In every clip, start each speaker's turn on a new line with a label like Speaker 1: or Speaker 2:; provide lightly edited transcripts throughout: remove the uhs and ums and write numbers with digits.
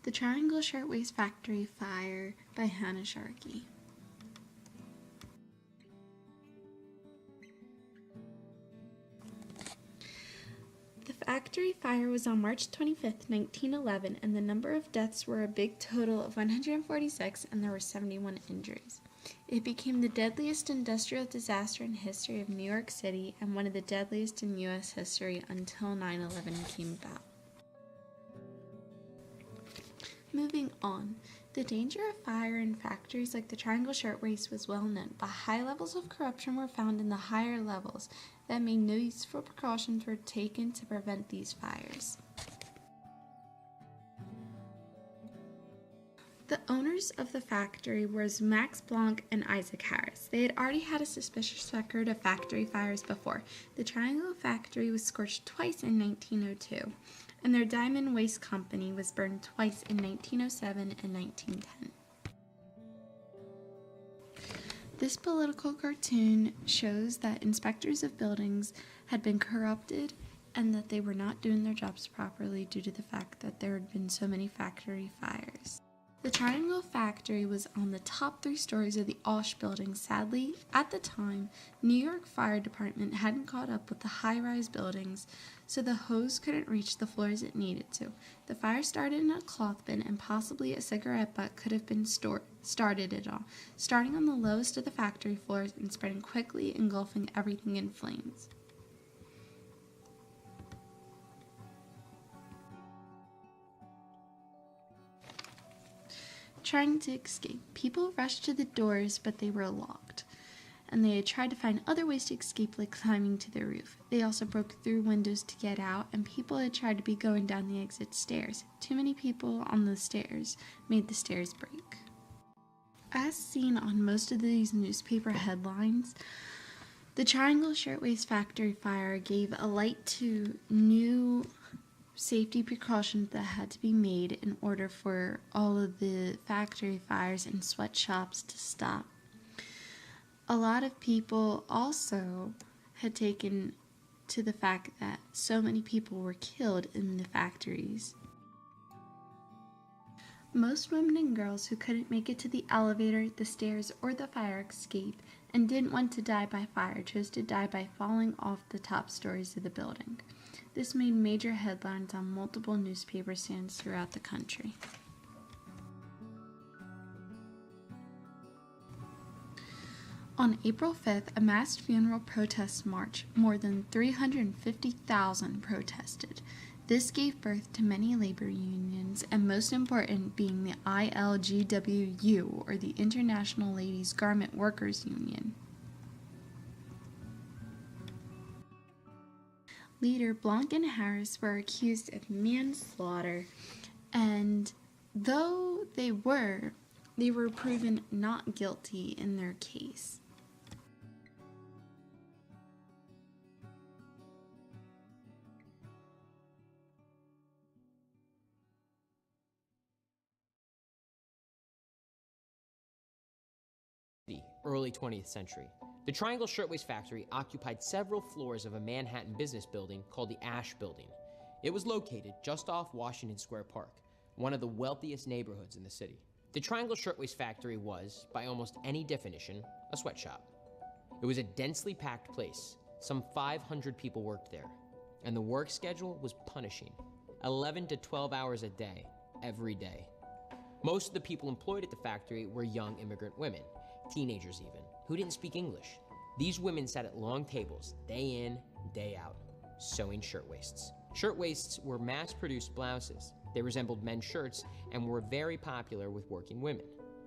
Speaker 1: The Triangle Shirtwaist Factory Fire by Hannah Sharkey. The factory fire was on March 25, 1911, and the number of deaths were a big total of 146, and there were 71 injuries. It became the deadliest industrial disaster in history of New York City and one of the deadliest in U.S. history until 9/11 came about. Moving on, the danger of fire in factories like the Triangle Shirtwaist was well known, but high levels of corruption were found in the higher levels that made no useful precautions were taken to prevent these fires. The owners of the factory were Max Blanc and Isaac Harris. They had already had a suspicious record of factory fires before. The Triangle factory was scorched twice in 1902, and their diamond waste company was burned twice in 1907 and 1910. This political cartoon shows that inspectors of buildings had been corrupted and that they were not doing their jobs properly due to the fact that there had been so many factory fires. The Triangle factory was on the top 3 stories of the APUSH building. Sadly, at the time, New York Fire Department hadn't caught up with the high-rise buildings, so the hose couldn't reach the floors it needed to. The fire started in a cloth bin, and possibly a cigarette butt could have been started it all, starting on the lowest of the factory floors and spreading quickly, engulfing everything in flames. Trying to escape. People rushed to the doors, but they were locked, and they had tried to find other ways to escape, like climbing to the roof. They also broke through windows to get out, and people had tried to be going down the exit stairs. Too many people on the stairs made the stairs break. As seen on most of these newspaper headlines, the Triangle Shirtwaist Factory fire gave a light to new safety precautions that had to be made in order for all of the factory fires and sweatshops to stop. A lot of people also had taken to the fact that so many people were killed in the factories. Most women and girls who couldn't make it to the elevator, the stairs, or the fire escape and didn't want to die by fire chose to die by falling off the top stories of the building. This made major headlines on multiple newspaper stands throughout the country. On April 5th, a massed funeral protest march, more than 350,000 protested. This gave birth to many labor unions, and most important being the ILGWU, or the International Ladies Garment Workers Union. Leader Blanc and Harris were accused of manslaughter, and though they were proven not guilty in their case.
Speaker 2: Early 20th century. The Triangle Shirtwaist Factory occupied several floors of a Manhattan business building called the APUSH building. It was located just off Washington Square Park, one of the wealthiest neighborhoods in the city. The Triangle Shirtwaist Factory was, by almost any definition, a sweatshop. It was a densely packed place. Some 500 people worked there, and the work schedule was punishing. 11 to 12 hours a day, every day. Most of the people employed at the factory were young immigrant women, teenagers even, who didn't speak English. These women sat at long tables, day in, day out, sewing shirtwaists. Shirtwaists were mass-produced blouses. They resembled men's shirts and were very popular with working women.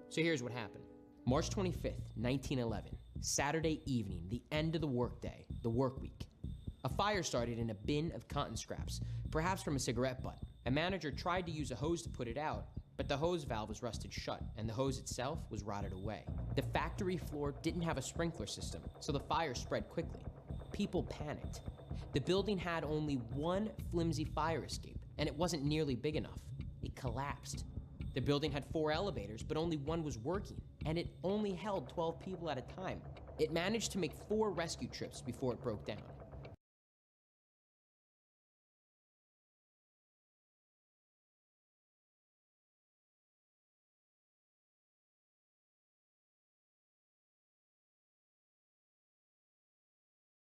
Speaker 2: So here's what happened. March 25th, 1911, Saturday evening, the end of the workday, the work week. A fire started in a bin of cotton scraps, perhaps from a cigarette butt. A manager tried to use a hose to put it out, but the hose valve was rusted shut, and the hose itself was rotted away. The factory floor didn't have a sprinkler system, so the fire spread quickly. People panicked. The building had only one flimsy fire escape, and it wasn't nearly big enough. It collapsed. The building had 4 elevators, but only one was working, and it only held 12 people at a time. It managed to make 4 rescue trips before it broke down.